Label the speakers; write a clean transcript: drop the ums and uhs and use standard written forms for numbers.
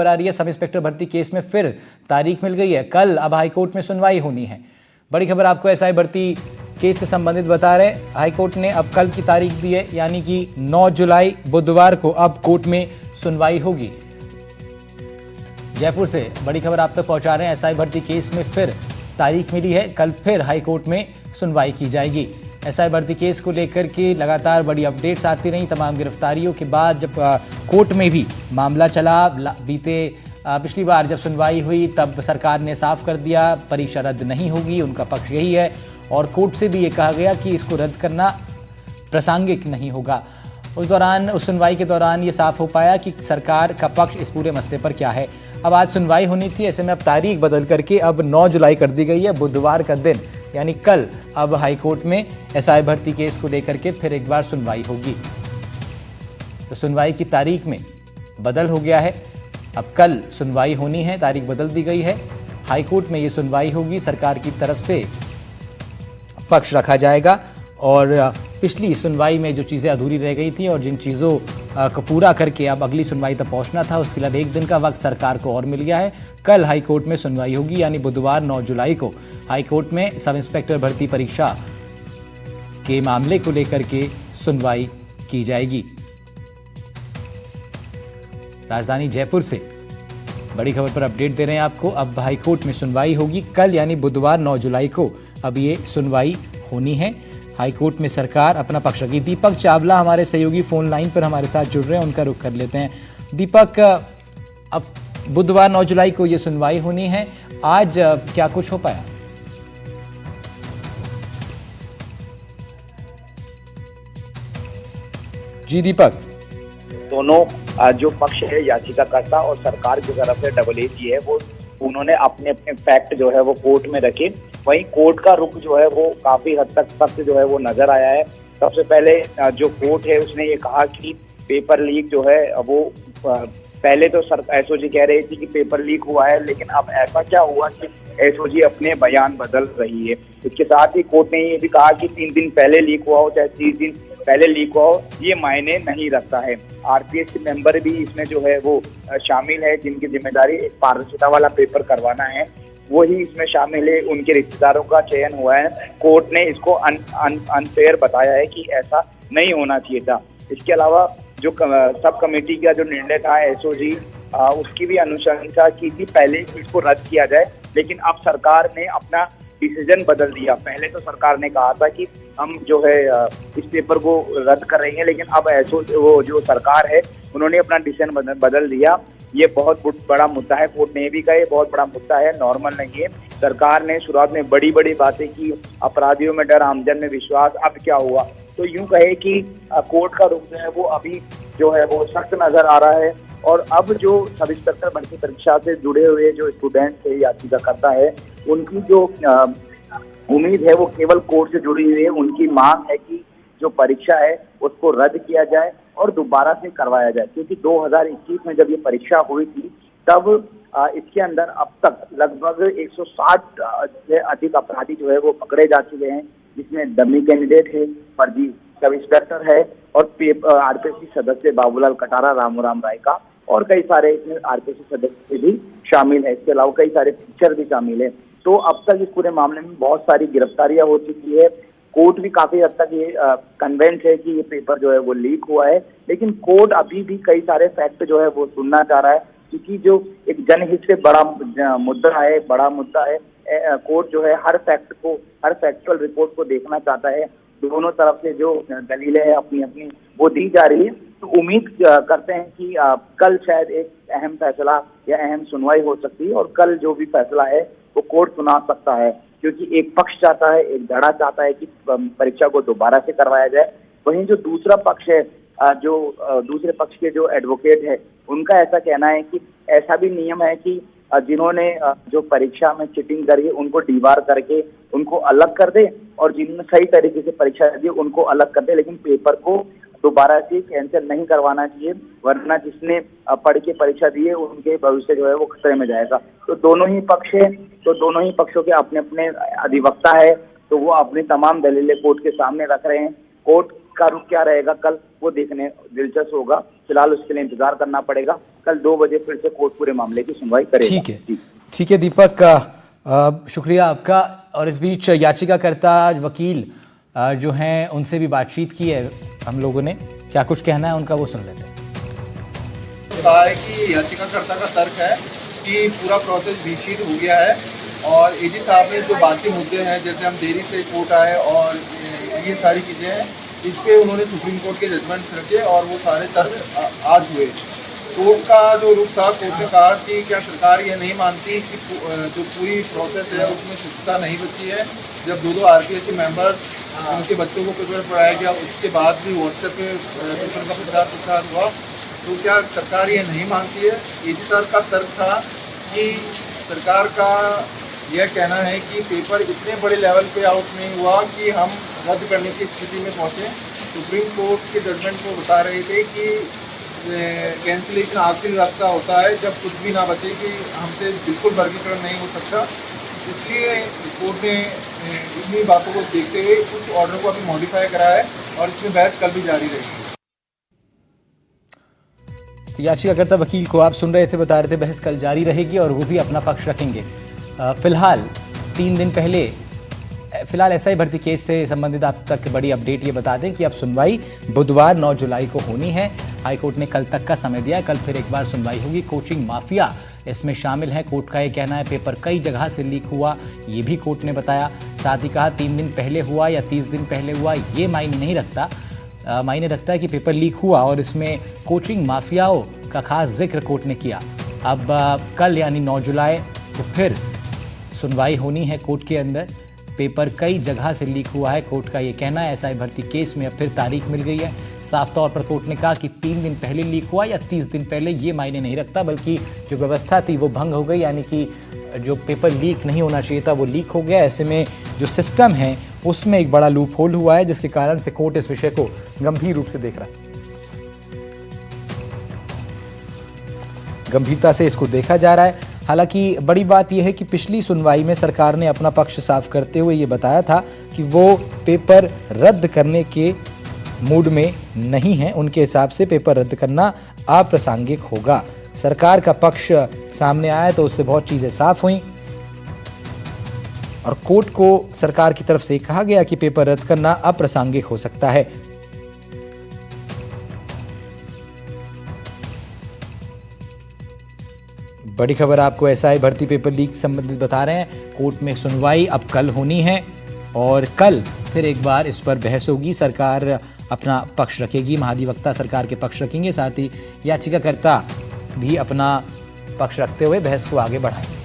Speaker 1: आ रही है, sub inspector भर्ती केस में फिर तारीख मिल गई है। कल अब हाईकोर्ट में सुनवाई होनी है। बड़ी खबर आपको एसआई भर्ती केस से संबंधित बता रहे हैं। हाईकोर्ट ने अब कल की तारीख दी है, यानी कि 9 जुलाई बुधवार को अब कोर्ट में सुनवाई होगी। जयपुर से बड़ी खबर आप तक पहुंचा रहे हैं। एसआई भर्ती केस में फिर तारीख मिली है, कल फिर हाईकोर्ट में सुनवाई की जाएगी। एसआई भर्ती केस को लेकर के लगातार बड़ी अपडेट्स आती रही। तमाम गिरफ्तारियों के बाद जब कोर्ट में भी मामला चला, पिछली बार जब सुनवाई हुई तब सरकार ने साफ कर दिया परीक्षा रद्द नहीं होगी, उनका पक्ष यही है। और कोर्ट से भी ये कहा गया कि इसको रद्द करना प्रासंगिक नहीं होगा। उस सुनवाई के दौरान ये साफ हो पाया कि सरकार का पक्ष इस पूरे मसले पर क्या है। अब आज सुनवाई होनी थी, ऐसे में अब तारीख बदल करके अब 9 जुलाई कर दी गई है, बुधवार का दिन, यानी कल अब हाईकोर्ट में एसआई भर्ती केस को लेकर के फिर एक बार सुनवाई होगी। तो सुनवाई की तारीख में बदल हो गया है, अब कल सुनवाई होनी है, तारीख बदल दी गई है। हाईकोर्ट में ये सुनवाई होगी, सरकार की तरफ से पक्ष रखा जाएगा और पिछली सुनवाई में जो चीज़ें अधूरी रह गई थी और जिन चीज़ों को पूरा करके अब अगली सुनवाई तक पहुंचना था, उसके लिए एक दिन का वक्त सरकार को और मिल गया है। कल हाईकोर्ट में सुनवाई होगी, यानी बुधवार 9 जुलाई को हाईकोर्ट में सब इंस्पेक्टर भर्ती परीक्षा के मामले को लेकर के सुनवाई की जाएगी। राजधानी जयपुर से बड़ी खबर पर अपडेट दे रहे हैं आपको। अब हाईकोर्ट में सुनवाई होगी कल, यानी बुधवार 9 जुलाई को अब ये सुनवाई होनी है। हाईकोर्ट में सरकार अपना पक्ष रखी। दीपक चावला हमारे सहयोगी फोन लाइन पर हमारे साथ जुड़ रहे हैं, उनका रुख कर लेते हैं। दीपक, अब बुधवार 9 जुलाई को ये सुनवाई होनी है, आज क्या कुछ हो पाया? जी दीपक।
Speaker 2: दोनों जो पक्ष है, याचिकाकर्ता और सरकार की तरफ से AAG है, वो उन्होंने अपने अपने फैक्ट जो है वो कोर्ट में रखे। वहीं कोर्ट का रुख जो है वो काफी हद तक सख्त जो है वो नजर आया है। सबसे पहले जो कोर्ट है उसने ये कहा कि पेपर लीक जो है वो पहले तो एसओजी कह रही थी कि पेपर लीक हुआ है, लेकिन अब ऐसा क्या हुआ कि एसओजी अपने बयान बदल रही है। इसके साथ ही कोर्ट ने ये भी कहा कि 3 दिन पहले लीक हुआ हो चाहे 30 दिन पहले लीक हुआ हो, ये मायने नहीं रखता है। आरपीएस के मेंबर भी इसमें जो है वो शामिल है, जिनकी जिम्मेदारी एक पारदर्शिता वाला पेपर करवाना है, वही इसमें शामिल है। उनके रिश्तेदारों का चयन हुआ है। कोर्ट ने इसको अनफेयर बताया है कि ऐसा नहीं होना चाहिए था। इसके अलावा जो सब कमेटी का जो निर्णय था एसओजी, उसकी भी अनुशंसा की थी पहले इसको रद्द किया जाए, लेकिन अब सरकार ने अपना डिसीजन बदल दिया। पहले तो सरकार ने कहा था कि हम जो है इस पेपर को रद्द कर रही है, लेकिन अब वो जो सरकार है उन्होंने अपना डिसीजन बदल दिया। ये बहुत बड़ा मुद्दा है, कोर्ट ने भी कहा ये बहुत बड़ा मुद्दा है, नॉर्मल नहीं है। सरकार ने शुरुआत में बड़ी बड़ी बातें की, अपराधियों में डर, आमजन में विश्वास, अब क्या हुआ? तो यूं कहे कि कोर्ट का रुख जो है वो अभी जो है वो सख्त नजर आ रहा है। और अब जो सब इंस्पेक्टर भर्ती परीक्षा से जुड़े हुए जो स्टूडेंट है, याचिकाकर्ता है, उनकी जो उम्मीद है वो केवल कोर्ट से जुड़ी हुई है। उनकी मांग है कि जो परीक्षा है उसको रद्द किया जाए और दोबारा से करवाया जाए, क्योंकि 2021 में जब ये परीक्षा हुई थी तब इसके अंदर अब तक लगभग 160 से अधिक अपराधी जो है वो पकड़े जा चुके हैं, जिसमें डमी कैंडिडेट है, फर्जी सब इंस्पेक्टर है और आरपीएससी सदस्य बाबूलाल कटारा, रामूराम राय का, और कई सारे इसमें आरपीएससी सदस्य भी शामिल है। इसके अलावा कई सारे टीचर भी शामिल है। तो अब तक इस पूरे मामले में बहुत सारी गिरफ्तारियां हो चुकी है। कोर्ट भी काफी हद तक ये कन्वेंस है कि ये पेपर जो है वो लीक हुआ है, लेकिन कोर्ट अभी भी कई सारे फैक्ट जो है वो सुनना चाह रहा है, क्योंकि जो एक जनहित से बड़ा मुद्दा है। कोर्ट जो है हर फैक्ट को, हर फैक्चुअल रिपोर्ट को देखना चाहता है। दोनों तरफ से जो दलीलें हैं अपनी अपनी वो दी जा रही है। तो उम्मीद करते हैं कि कल शायद एक अहम फैसला या अहम सुनवाई हो सकती है और कल जो भी फैसला है वो कोर्ट सुना सकता है, क्योंकि एक पक्ष चाहता है, एक धड़ा चाहता है कि परीक्षा को दोबारा से करवाया जाए। वहीं जो दूसरा पक्ष है, जो दूसरे पक्ष के जो एडवोकेट है, उनका ऐसा कहना है कि ऐसा भी नियम है कि जिन्होंने जो परीक्षा में चीटिंग करी है उनको डीबार करके उनको अलग कर दे, और जिन्होंने सही तरीके से परीक्षा दी उनको अलग कर दे, लेकिन पेपर को दोबारा से कैंसिल नहीं करवाना चाहिए, वरना जिसने पढ़ के परीक्षा दी है उनके भविष्य जो है वो खतरे में जाएगा। तो दोनों ही पक्ष है, तो दोनों ही पक्षों के अपने अपने अधिवक्ता है, तो वो अपनी तमाम दलीलें कोर्ट के सामने रख रहे हैं। कोर्ट का रुख क्या रहेगा कल, वो देखने दिलचस्प होगा। फिलहाल उसके लिए इंतजार करना पड़ेगा। कल 2 बजे फिर से कोर्ट पूरे मामले की सुनवाई करेगा।
Speaker 1: ठीक है दीपक, शुक्रिया आपका। और इस बीच याचिकाकर्ता वकील जो हैं उनसे भी बातचीत की है हम लोगों ने, क्या कुछ कहना है उनका वो सुन लेते हैं।
Speaker 3: कहा है कि याचिकाकर्ता का तर्क है कि पूरा प्रोसेस बीशीट हो गया है और एजी साहब ने जो बाकी मुद्दे हैं, जैसे हम देरी से कोर्ट आए और ये सारी चीज़ें हैं, इस पे उन्होंने सुप्रीम कोर्ट के जजमेंट रखे और वो सारे तर्क आज हुए। कोर्ट का जो रुख था, कोर्ट ने कहा कि क्या सरकार ये नहीं मानती कि जो पूरी प्रोसेस है उसमें शुद्धता नहीं बची है। जब 2 आरपीएससी मेंबर्स उनके बच्चों को पेपर पढ़ाया गया, उसके बाद भी व्हाट्सएप पे पेपर का प्रचार हुआ, तो क्या सरकार ये नहीं मानती है। एजी सर का तर्क था कि सरकार का यह कहना है कि पेपर इतने बड़े लेवल पे आउट नहीं हुआ कि हम रद्द करने की स्थिति में पहुँचे। सुप्रीम कोर्ट के जजमेंट को बता रहे थे कि कैंसिलेशन आखिरी रास्ता होता है जब कुछ भी ना बचे, कि हमसे बिल्कुल वर्गीकरण नहीं हो सकता। इसलिए कोर्ट ने इन्हीं बातों को देखते हुए उस ऑर्डर को अभी मॉडिफाई करा है और इसमें बहस कल भी जारी रहेगी।
Speaker 1: याचिकाकर्ता वकील को आप सुन रहे थे, बता रहे थे बहस कल जारी रहेगी और वो भी अपना पक्ष रखेंगे। फिलहाल 3 दिन पहले एसआई भर्ती केस से संबंधित आप तक बड़ी अपडेट ये बता दें कि अब सुनवाई बुधवार 9 जुलाई को होनी है। हाईकोर्ट ने कल तक का समय दिया है, कल फिर एक बार सुनवाई होगी। कोचिंग माफिया इसमें शामिल है, कोर्ट का ये कहना है। पेपर कई जगह से लीक हुआ, ये भी कोर्ट ने बताया। साथ ही कहा 3 दिन पहले हुआ या 30 दिन पहले हुआ ये मायने नहीं रखता, मायने रखता है कि पेपर लीक हुआ और इसमें कोचिंग माफियाओं का खास जिक्र कोर्ट ने किया। अब कल यानी 9 जुलाई को फिर सुनवाई होनी है कोर्ट के अंदर। पेपर कई जगह से लीक हुआ है, कोर्ट का ये कहना है। एसआई भर्ती केस में अब फिर तारीख मिल गई है। साफ तौर पर कोर्ट ने कहा कि 3 दिन पहले लीक हुआ या 30 दिन पहले ये मायने नहीं रखता, बल्कि जो व्यवस्था थी वो भंग हो गई, यानी कि जो पेपर लीक नहीं होना चाहिए था वो लीक हो गया। ऐसे में जो सिस्टम है उसमें एक बड़ा लूप होल हुआ है, जिसके कारण से कोर्ट इस विषय को गंभीर रूप से देख रहा है। गंभीरता से इसको देखा जा रहा है। हालांकि बड़ी बात यह है कि पिछली सुनवाई में सरकार ने अपना पक्ष साफ करते हुए ये बताया था कि वो पेपर रद्द करने के मूड में नहीं है। उनके हिसाब से पेपर रद्द करना अप्रासंगिक होगा। सरकार का पक्ष सामने आया तो उससे बहुत चीज़ें साफ हुई और कोर्ट को सरकार की तरफ से कहा गया कि पेपर रद्द करना अप्रासंगिक हो सकता है। बड़ी खबर आपको एसआई भर्ती पेपर लीक संबंधित बता रहे हैं। कोर्ट में सुनवाई अब कल होनी है और कल फिर एक बार इस पर बहस होगी। सरकार अपना पक्ष रखेगी, महाधिवक्ता सरकार के पक्ष रखेंगे, साथ ही याचिकाकर्ता भी अपना पक्ष रखते हुए बहस को आगे बढ़ाएंगे।